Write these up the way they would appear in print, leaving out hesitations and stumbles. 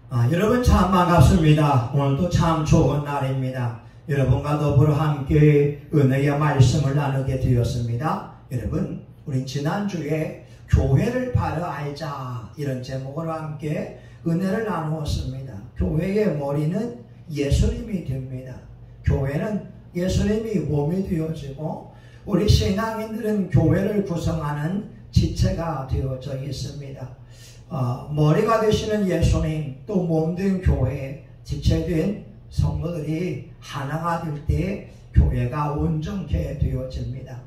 여러분 참 반갑습니다. 오늘도 참 좋은 날입니다. 여러분과 더불어 함께 은혜의 말씀을 나누게 되었습니다. 여러분, 우리 지난주에 교회를 바로 알자 이런 제목으로 함께 은혜를 나누었습니다. 교회의 머리는 예수님이 됩니다. 교회는 예수님이 몸이 되어지고 우리 신앙인들은 교회를 구성하는 지체가 되어져 있습니다. 머리가 되시는 예수님, 또 몸된 교회, 지체된 성도들이 하나가 될 때 교회가 온전케 되어집니다.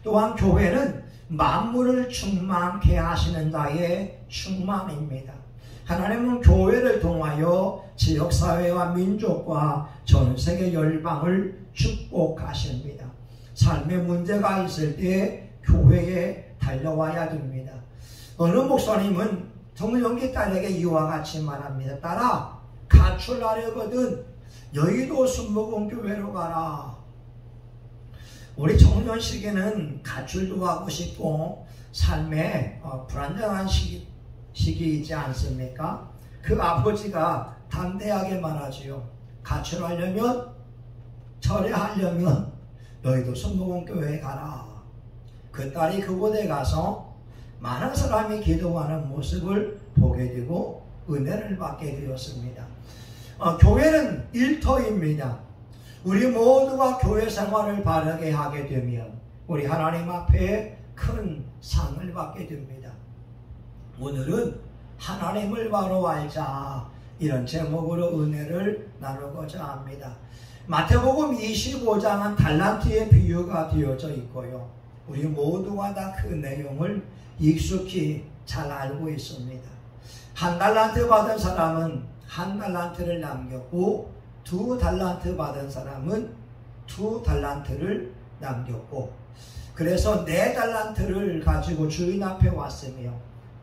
또한 교회는 만물을 충만케 하시는 자의 충만입니다. 하나님은 교회를 통하여 지역사회와 민족과 전세계 열방을 축복하십니다. 삶에 문제가 있을 때 교회에 달려와야 됩니다. 어느 목사님은 정영기 딸에게 이와 같이 말합니다. 딸아, 가출하려거든 여의도 순복음교회로 가라. 우리 청년 시기는 가출도 하고 싶고 삶에 불안정한 시기이지 않습니까? 그 아버지가 담대하게 말하지요. 가출하려면, 철회하려면 여의도 순복음교회에 가라. 그 딸이 그곳에 가서 많은 사람이 기도하는 모습을 보게 되고 은혜를 받게 되었습니다. 교회는 일터입니다. 우리 모두가 교회 생활을 바르게 하게 되면 우리 하나님 앞에 큰 상을 받게 됩니다. 오늘은 하나님을 바로 알자 이런 제목으로 은혜를 나누고자 합니다. 마태복음 25장은 달란트의 비유가 되어져 있고요. 우리 모두가 다 그 내용을 익숙히 잘 알고 있습니다. 한 달란트 받은 사람은 한 달란트를 남겼고 2달란트 받은 사람은 2달란트를 남겼고 그래서 4달란트를 가지고 주인 앞에 왔으며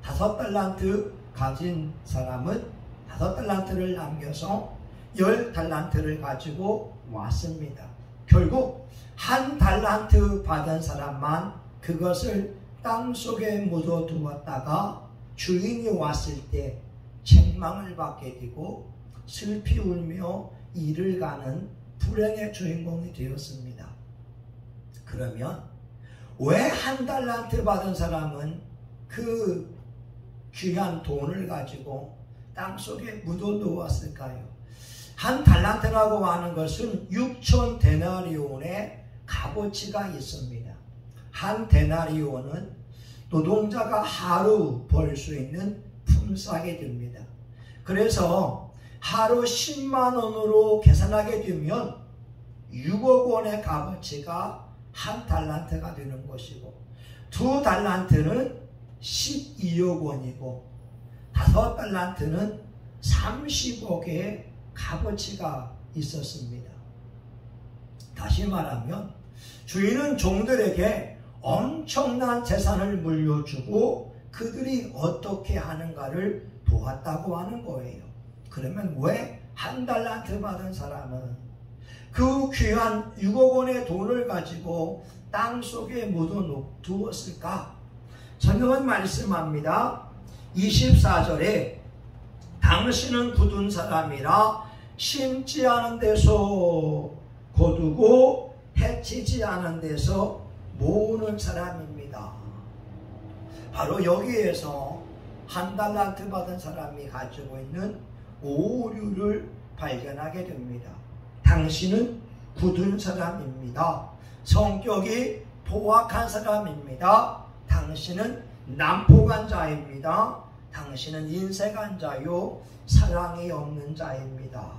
5달란트 가진 사람은 5달란트를 남겨서 10달란트를 가지고 왔습니다. 결국 1달란트 받은 사람만 그것을 땅속에 묻어두었다가 주인이 왔을 때 책망을 받게 되고 슬피 울며 이를 가는 불행의 주인공이 되었습니다. 그러면 왜 1달란트 받은 사람은 그 귀한 돈을 가지고 땅속에 묻어두었을까요? 1달란트라고 하는 것은 6천 데나리온의 값어치가 있습니다. 1 데나리온은 노동자가 하루 벌 수 있는 품삯이 됩니다. 그래서 하루 10만 원으로 계산하게 되면 6억 원의 값어치가 1달란트가 되는 것이고 2달란트는 12억 원이고 5달란트는 30억의 값어치가 있었습니다. 다시 말하면 주인은 종들에게 엄청난 재산을 물려주고 그들이 어떻게 하는가를 보았다고 하는 거예요. 그러면 왜 1달란트 받은 사람은 그 귀한 6억 원의 돈을 가지고 땅속에 묻어두었을까? 성경은 말씀합니다. 24절에 당신은 굳은 사람이라 심지 않은 데서 거두고 해치지 않은 데서 모으는 사람입니다. 바로 여기에서 1달란트 받은 사람이 가지고 있는 오류를 발견하게 됩니다. 당신은 굳은 사람입니다. 성격이 포악한 사람입니다. 당신은 난폭한 자입니다. 당신은 인색한 자요 사랑이 없는 자입니다.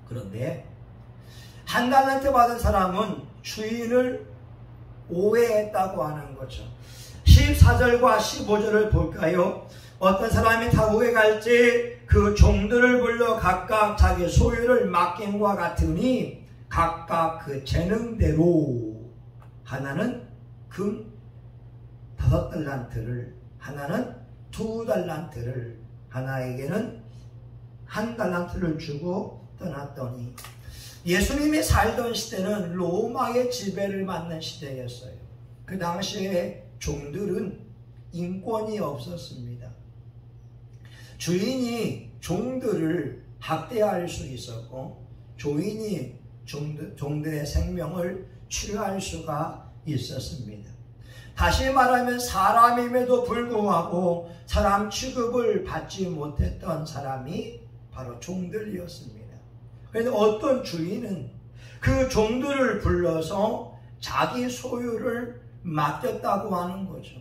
그런데 1달란트 받은 사람은 주인을 오해했다고 하는 거죠. 14절과 15절을 볼까요? 어떤 사람이 타국에 갈지 그 종들을 불러 각각 자기 소유를 맡김과 같으니 각각 그 재능대로 하나는 금 5달란트를 하나는 2달란트를 하나에게는 1달란트를 주고 떠났더니 예수님이 살던 시대는 로마의 지배를 받는 시대였어요. 그 당시에 종들은 인권이 없었습니다. 주인이 종들을 학대할 수 있었고 주인이 종들의 생명을 취할 수가 있었습니다. 다시 말하면 사람임에도 불구하고 사람 취급을 받지 못했던 사람이 바로 종들이었습니다. 그래서 어떤 주인은 그 종들을 불러서 자기 소유를 맡겼다고 하는 거죠.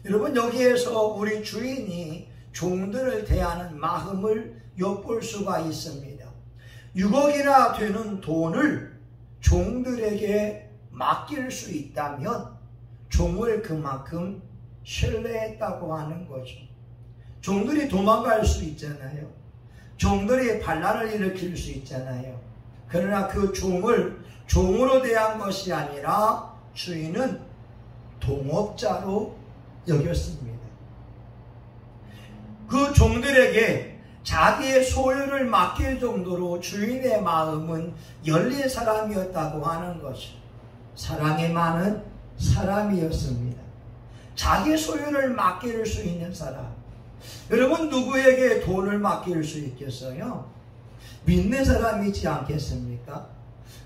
여러분, 여기에서 우리 주인이 종들을 대하는 마음을 엿볼 수가 있습니다. 6억이나 되는 돈을 종들에게 맡길 수 있다면 종을 그만큼 신뢰했다고 하는 거죠. 종들이 도망갈 수 있잖아요. 종들이 반란을 일으킬 수 있잖아요. 그러나 그 종을 종으로 대한 것이 아니라 주인은 동업자로 여겼습니다. 그 종들에게 자기의 소유를 맡길 정도로 주인의 마음은 열린 사람이었다고 하는 것이죠. 사랑이 많은 사람이었습니다. 자기 소유를 맡길 수 있는 사람. 여러분, 누구에게 돈을 맡길 수 있겠어요? 믿는 사람이지 않겠습니까?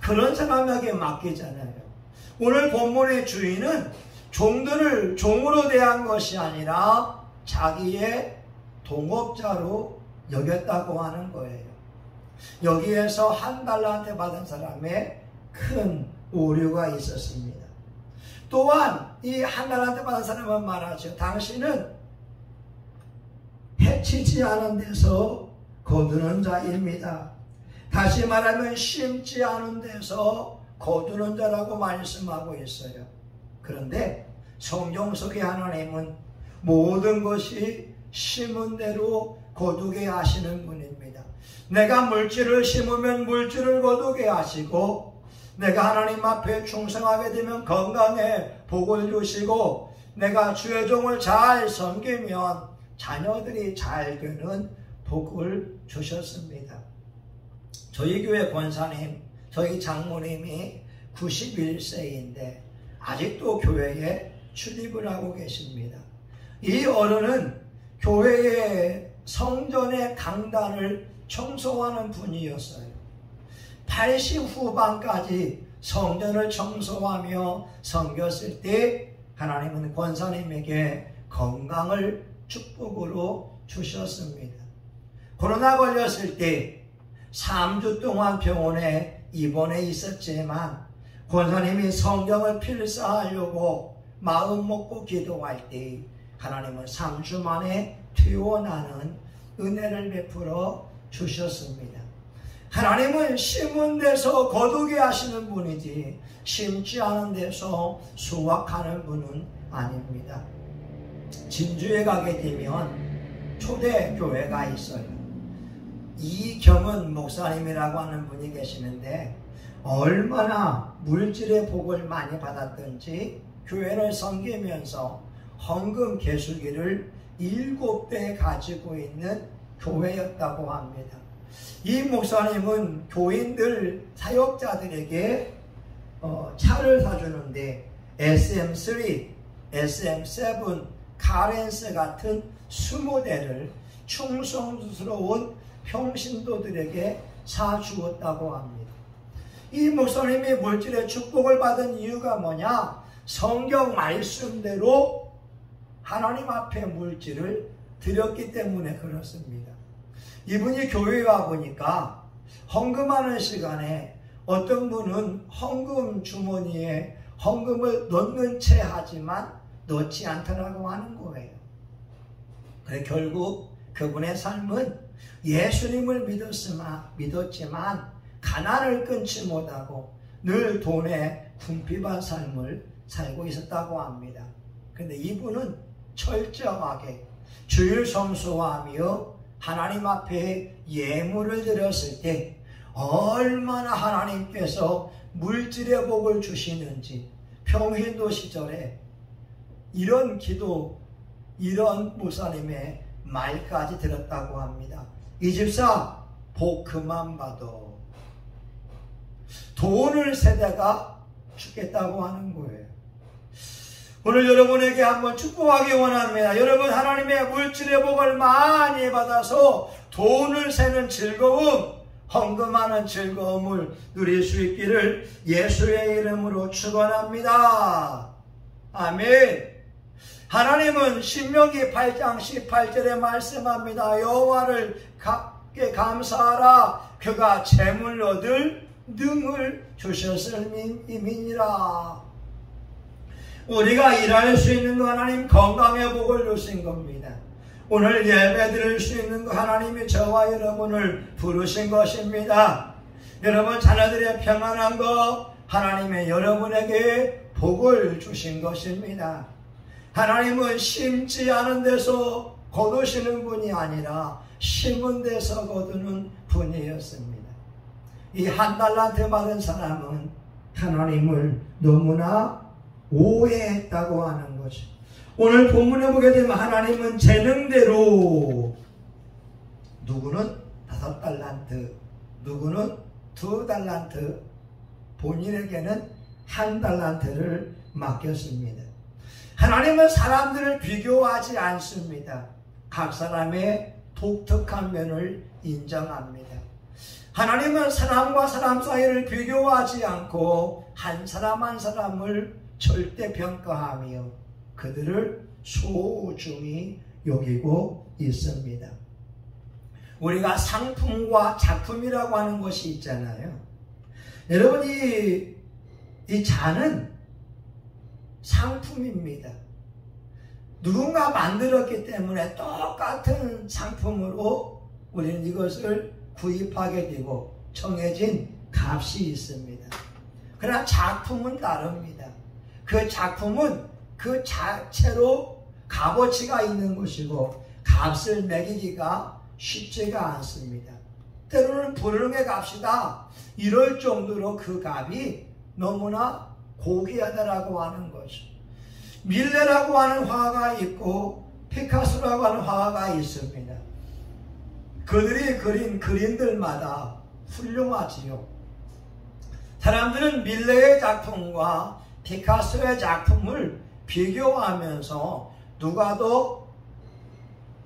그런 사람에게 맡기잖아요. 오늘 본문의 주인은 종들을 종으로 대한 것이 아니라 자기의 동업자로 여겼다고 하는 거예요. 여기에서 한 달란트 받은 사람의 큰 오류가 있었습니다. 또한 이 한 달란트 받은 사람은 말하죠. 당신은 해치지 않은 데서 거두는 자입니다. 다시 말하면 심지 않은 데서 거두는 자라고 말씀하고 있어요. 그런데 성경 속의 하나님은 모든 것이 심은 대로 거두게 하시는 분입니다. 내가 물질을 심으면 물질을 거두게 하시고, 내가 하나님 앞에 충성하게 되면 건강에 복을 주시고, 내가 주의 종을 잘 섬기면 자녀들이 잘 되는 복을 주셨습니다. 저희 교회 권사님, 저희 장모님이 91세인데 아직도 교회에 출입을 하고 계십니다. 이 어른은 교회의 성전의 강단을 청소하는 분이었어요. 80 후반까지 성전을 청소하며 섬겼을 때 하나님은 권사님에게 건강을 축복으로 주셨습니다. 코로나 걸렸을 때 3주 동안 병원에 입원해 있었지만 권사님이 성경을 필사하려고 마음 먹고 기도할 때 하나님은 3주 만에 퇴원하는 은혜를 베풀어 주셨습니다. 하나님은 심은 데서 거두게 하시는 분이지 심지 않은 데서 수확하는 분은 아닙니다. 진주에 가게 되면 초대교회가 있어요. 이경은 목사님이라고 하는 분이 계시는데 얼마나 물질의 복을 많이 받았든지 교회를 섬기면서 헌금 개수기를 7대 가지고 있는 교회였다고 합니다. 이 목사님은 교인들, 사역자들에게 차를 사주는데 SM3, SM7, 카렌스 같은 20대를 충성스러운 평신도들에게 사주었다고 합니다. 이 목사님이 물질의 축복을 받은 이유가 뭐냐? 성경 말씀대로 하나님 앞에 물질을 드렸기 때문에 그렇습니다. 이분이 교회에 와보니까 헌금하는 시간에 어떤 분은 헌금 주머니에 헌금을 넣는 채 하지만 넣지 않더라고 하는 거예요. 그래 결국 그분의 삶은 예수님을 믿었지만 가난을 끊지 못하고 늘 돈에 궁핍한 삶을 살고 있었다고 합니다. 그런데 이분은 철저하게 주일 성수하며 하나님 앞에 예물을 드렸을 때 얼마나 하나님께서 물질의 복을 주시는지 평신도 시절에 이런 기도, 이런 목사님의 말까지 들었다고 합니다. 이 집사 복 그만 받아. 돈을 세대가 주겠다고 하는 거예요. 오늘 여러분에게 한번 축복하기 원합니다. 여러분 하나님의 물질의 복을 많이 받아서 돈을 세는 즐거움, 헌금하는 즐거움을 누릴 수 있기를 예수의 이름으로 축원합니다. 아멘. 하나님은 신명기 8장 18절에 말씀합니다. 여호와를 감사하라. 그가 재물 얻을 능을 주셨음이니라. 우리가 일할 수 있는 거 하나님 건강의 복을 주신 겁니다. 오늘 예배 드릴 수 있는 거 하나님이 저와 여러분을 부르신 것입니다. 여러분 자녀들의 평안한 거 하나님의 여러분에게 복을 주신 것입니다. 하나님은 심지 않은 데서 거두시는 분이 아니라 심은 데서 거두는 분이었습니다. 이 한 달란트 받은 사람은 하나님을 너무나 오해했다고 하는 것이. 오늘 본문에 보게 되면 하나님은 재능대로 누구는 5달란트, 누구는 2달란트, 본인에게는 1달란트를 맡겼습니다. 하나님은 사람들을 비교하지 않습니다. 각 사람의 독특한 면을 인정합니다. 하나님은 사람과 사람 사이를 비교하지 않고 한 사람 한 사람을 절대 평가하며 그들을 소중히 여기고 있습니다. 우리가 상품과 작품이라고 하는 것이 있잖아요. 여러분 이 잔은 상품입니다. 누군가 만들었기 때문에 똑같은 상품으로 우리는 이것을 구입하게 되고 정해진 값이 있습니다. 그러나 작품은 다릅니다. 그 작품은 그 자체로 값어치가 있는 것이고 값을 매기기가 쉽지가 않습니다. 때로는 불능의 값이다 이럴 정도로 그 값이 너무나 고귀하다라고 하는 것이죠. 밀레라고 하는 화가가 있고 피카소라고 하는 화가가 있습니다. 그들이 그린 그림들마다 훌륭하지요. 사람들은 밀레의 작품과 피카소의 작품을 비교하면서 누가 더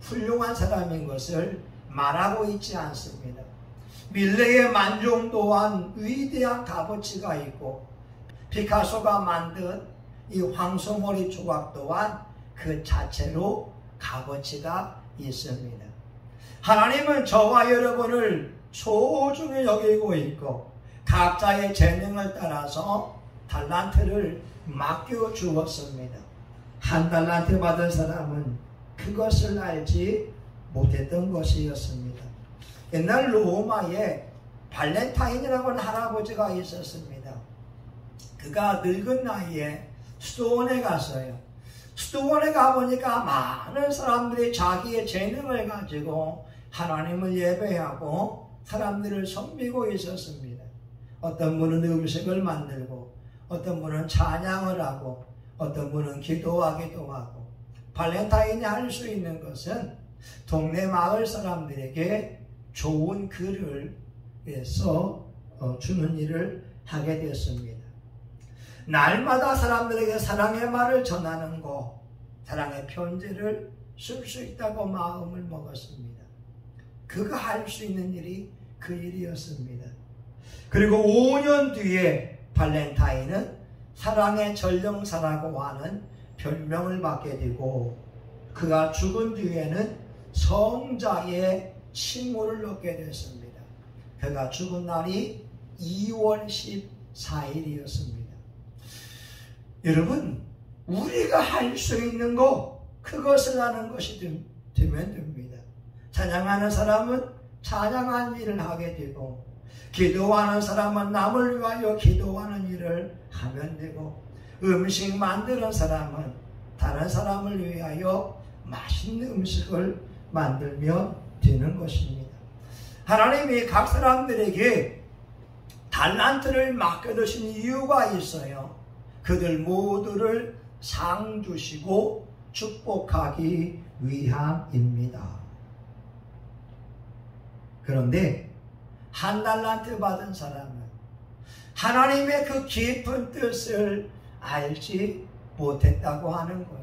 훌륭한 사람인 것을 말하고 있지 않습니다. 밀레의 만종 또한 위대한 값어치가 있고 피카소가 만든 이 황소머리 조각 또한 그 자체로 값어치가 있습니다. 하나님은 저와 여러분을 소중히 여기고 있고 각자의 재능을 따라서 달란트를 맡겨 주었습니다. 1달란트 받은 사람은 그것을 알지 못했던 것이었습니다. 옛날 로마에 발렌타인이라고 하는 할아버지가 있었습니다. 그가 늙은 나이에 수도원에 갔어요. 수도원에 가보니까 많은 사람들이 자기의 재능을 가지고 하나님을 예배하고 사람들을 섬기고 있었습니다. 어떤 분은 음식을 만들고 어떤 분은 찬양을 하고 어떤 분은 기도하기도 하고 발렌타인이 할 수 있는 것은 동네 마을 사람들에게 좋은 글을 써 주는 일을 하게 되었습니다. 날마다 사람들에게 사랑의 말을 전하는 것, 사랑의 편지를 쓸 수 있다고 마음을 먹었습니다. 그가 할 수 있는 일이 그 일이었습니다. 그리고 5년 뒤에 발렌타인은 사랑의 전령사라고 하는 별명을 받게 되고 그가 죽은 뒤에는 성자의 칭호를 얻게 됐습니다. 그가 죽은 날이 2월 14일이었습니다. 여러분, 우리가 할 수 있는 거 그것을 하는 것이 되면 됩니다. 찬양하는 사람은 찬양하는 일을 하게 되고 기도하는 사람은 남을 위하여 기도하는 일을 하면 되고 음식 만드는 사람은 다른 사람을 위하여 맛있는 음식을 만들면 되는 것입니다. 하나님이 각 사람들에게 달란트를 맡겨두신 이유가 있어요. 그들 모두를 상 주시고 축복하기 위함입니다. 그런데 1달란트 받은 사람은 하나님의 그 깊은 뜻을 알지 못했다고 하는 거예요.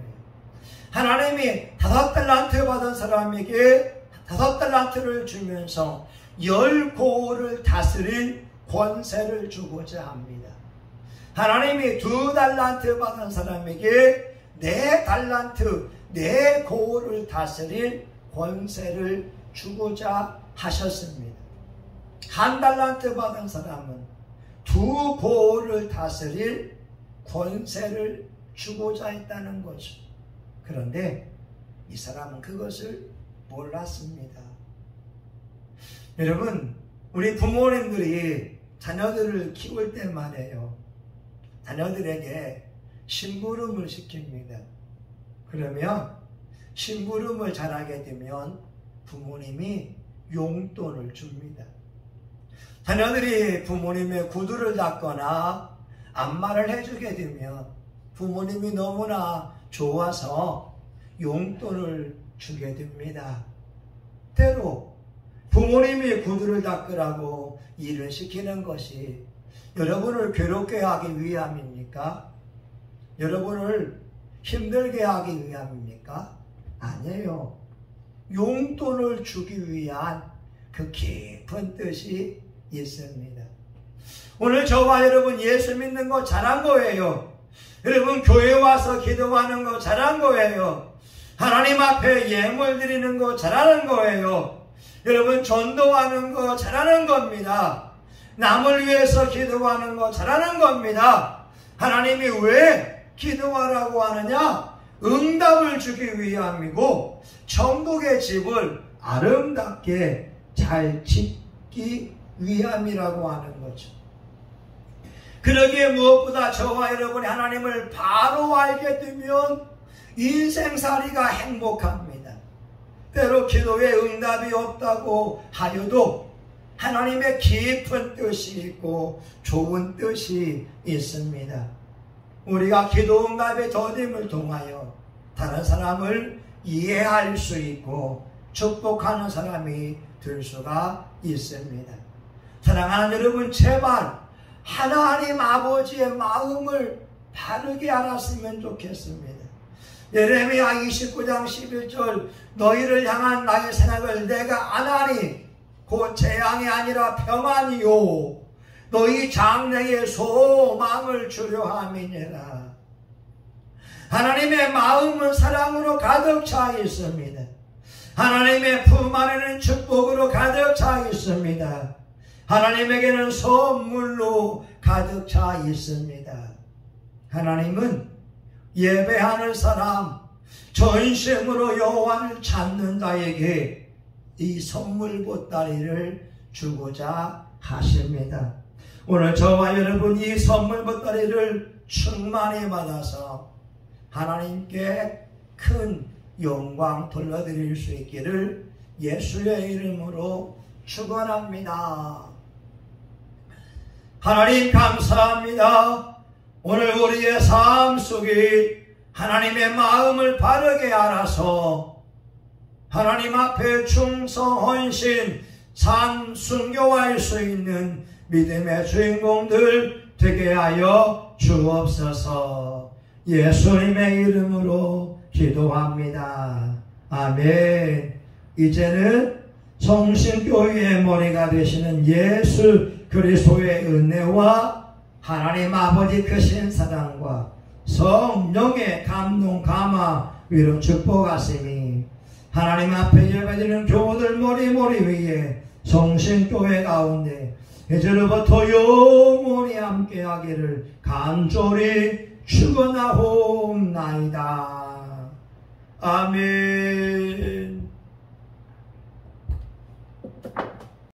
하나님이 5달란트 받은 사람에게 5달란트를 주면서 10고을을 다스릴 권세를 주고자 합니다. 하나님이 2달란트 받은 사람에게 4달란트, 4고을을 다스릴 권세를 주고자 하셨습니다. 1달란트 받은 사람은 2고을을 다스릴 권세를 주고자 했다는 거죠. 그런데 이 사람은 그것을 몰랐습니다. 여러분, 우리 부모님들이 자녀들을 키울 때 말이에요. 자녀들에게 심부름을 시킵니다. 그러면 심부름을 잘하게 되면 부모님이 용돈을 줍니다. 자녀들이 부모님의 구두를 닦거나 안마를 해주게 되면 부모님이 너무나 좋아서 용돈을 주게 됩니다. 때로 부모님이 구두를 닦으라고 일을 시키는 것이 여러분을 괴롭게 하기 위함입니까? 여러분을 힘들게 하기 위함입니까? 아니에요. 용돈을 주기 위한 그 깊은 뜻이 있습니다. 오늘 저와 여러분 예수 믿는 거 잘한 거예요. 여러분 교회 와서 기도하는 거 잘한 거예요. 하나님 앞에 예물 드리는 거 잘하는 거예요. 여러분 전도하는 거 잘하는 겁니다. 남을 위해서 기도하는 거 잘하는 겁니다. 하나님이 왜 기도하라고 하느냐? 응답을 주기 위함이고 천국의 집을 아름답게 잘 짓기 위함이라고 하는 거죠. 그러기에 무엇보다 저와 여러분이 하나님을 바로 알게 되면 인생살이가 행복합니다. 때로 기도에 응답이 없다고 하여도 하나님의 깊은 뜻이 있고 좋은 뜻이 있습니다. 우리가 기도 응답의 더딤을 통하여 다른 사람을 이해할 수 있고 축복하는 사람이 될 수가 있습니다. 사랑하는 여러분, 제발 하나님 아버지의 마음을 바르게 알았으면 좋겠습니다. 예레미야 29장 11절 너희를 향한 나의 생각을 내가 아나니 곧 재앙이 아니라 평안이요 너희 장래에 소망을 주려 함이니라. 하나님의 마음은 사랑으로 가득 차 있습니다. 하나님의 품 안에는 축복으로 가득 차 있습니다. 하나님에게는 선물로 가득 차 있습니다. 하나님은 예배하는 사람, 전심으로 여호와를 찾는 자에게 이 선물 보따리를 주고자 하십니다. 오늘 저와 여러분 이 선물 보따리를 충만히 받아서 하나님께 큰 영광 돌려드릴 수 있기를 예수의 이름으로 축원합니다. 하나님 감사합니다. 오늘 우리의 삶 속에 하나님의 마음을 바르게 알아서 하나님 앞에 충성, 헌신, 삶 순교할 수 있는 믿음의 주인공들 되게 하여 주옵소서. 예수님의 이름으로 기도합니다. 아멘. 이제는 성신교회의 머리가 되시는 예수 그리스도의 은혜와 하나님 아버지 크신 사랑과 성령의 감동 감화 위로 축복하시니 하나님 앞에 예배드리는 교우들 머리 위에 성신교회 가운데 이제로부터 영원히 함께하기를 간절히 축원하옵나이다. 아멘.